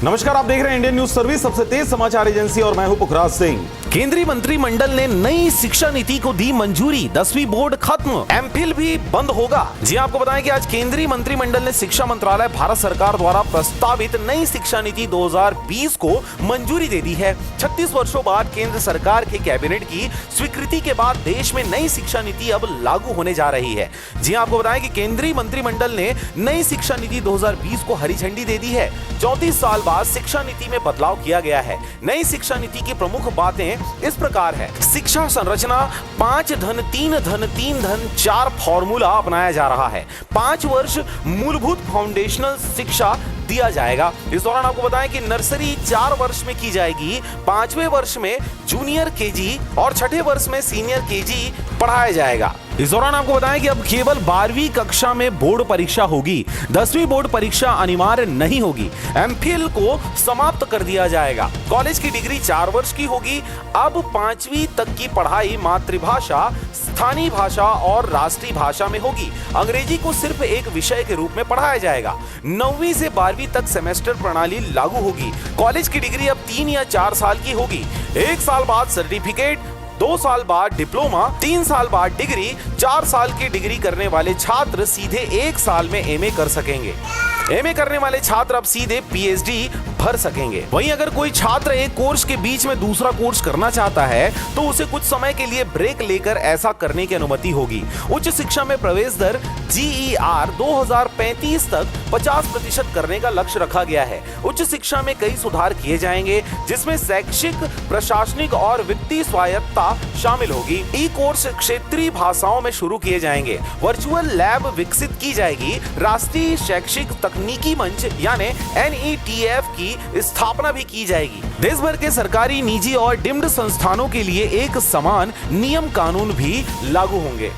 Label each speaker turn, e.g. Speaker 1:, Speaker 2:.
Speaker 1: नमस्कार, आप देख रहे हैं इंडियन न्यूज सर्विस, सबसे तेज समाचार एजेंसी, और मैं हूं पुखराज सिंह।
Speaker 2: केंद्रीय मंत्रिमंडल ने नई शिक्षा नीति को दी मंजूरी, 10वीं बोर्ड खत्म, एमफिल भी बंद होगा। जी आपको बताएं कि आज केंद्रीय मंत्रिमंडल ने शिक्षा मंत्रालय भारत सरकार द्वारा प्रस्तावित नई शिक्षा नीति 2020 को मंजूरी दे दी है। 36 वर्षों बाद केंद्र सरकार के कैबिनेट की स्वीकृति के बाद देश में नई शिक्षा नीति अब लागू होने जा रही है। जी आपको बताएं कि केंद्रीय मंत्रिमंडल ने नई शिक्षा नीति 2020 को हरी झंडी दे दी है। 34 साल बाद शिक्षा नीति में बदलाव किया गया है। नई शिक्षा नीति की प्रमुख बातें इस प्रकार है। शिक्षा संरचना 5-3-3-4 फॉर्मूला अपनाया जा रहा है। 5 वर्ष मूलभूत फाउंडेशनल शिक्षा दिया जाएगा। इस दौरान आपको बताएं कि नर्सरी 4 वर्ष में की जाएगी, 5वें वर्ष में जूनियर केजी और 6ठे वर्ष में सीनियर केजी पढ़ाया जाएगा। इस दौरान आपको बताएं कि अब केवल 12वीं कक्षा में बोर्ड परीक्षा होगी, 10वीं बोर्ड परीक्षा अनिवार्य नहीं होगी। एमफिल को समाप्त कर दिया जाएगा। कॉलेज की डिग्री 4 वर्ष की होगी। अब 5वीं तक की पढ़ाई मातृभाषा, स्थानीय भाषा और राष्ट्रीय भाषा में होगी। अंग्रेजी को सिर्फ एक विषय के रूप में पढ़ाया जाएगा। 9वीं से 12वीं तक सेमेस्टर प्रणाली लागू होगी। कॉलेज की डिग्री अब 3 या 4 साल की होगी। 1 साल बाद सर्टिफिकेट, 2 साल बाद डिप्लोमा, 3 साल बाद डिग्री, 4 साल की डिग्री करने वाले छात्र सीधे 1 साल में एमए कर सकेंगे। एमए करने वाले छात्र अब सीधे पीएचडी भर सकेंगे। वहीं अगर कोई छात्र एक कोर्स के बीच में दूसरा कोर्स करना चाहता है तो उसे कुछ समय के लिए ब्रेक लेकर ऐसा करने की अनुमति होगी। उच्च शिक्षा में प्रवेश दर GER 2035 तक 50% करने का लक्ष्य रखा गया है। उच्च शिक्षा में कई सुधार किए जाएंगे, जिसमें शैक्षिक, प्रशासनिक और वित्तीय स्वायत्तता शामिल होगी। ई कोर्स क्षेत्रीय भाषाओं में शुरू किए जाएंगे। वर्चुअल लैब विकसित की जाएगी। राष्ट्रीय शैक्षिक तकनीकी मंच यानी NETF की स्थापना भी की जाएगी। देश भर के सरकारी, निजी और डीम्ड संस्थानों के लिए एक समान नियम कानून भी लागू होंगे।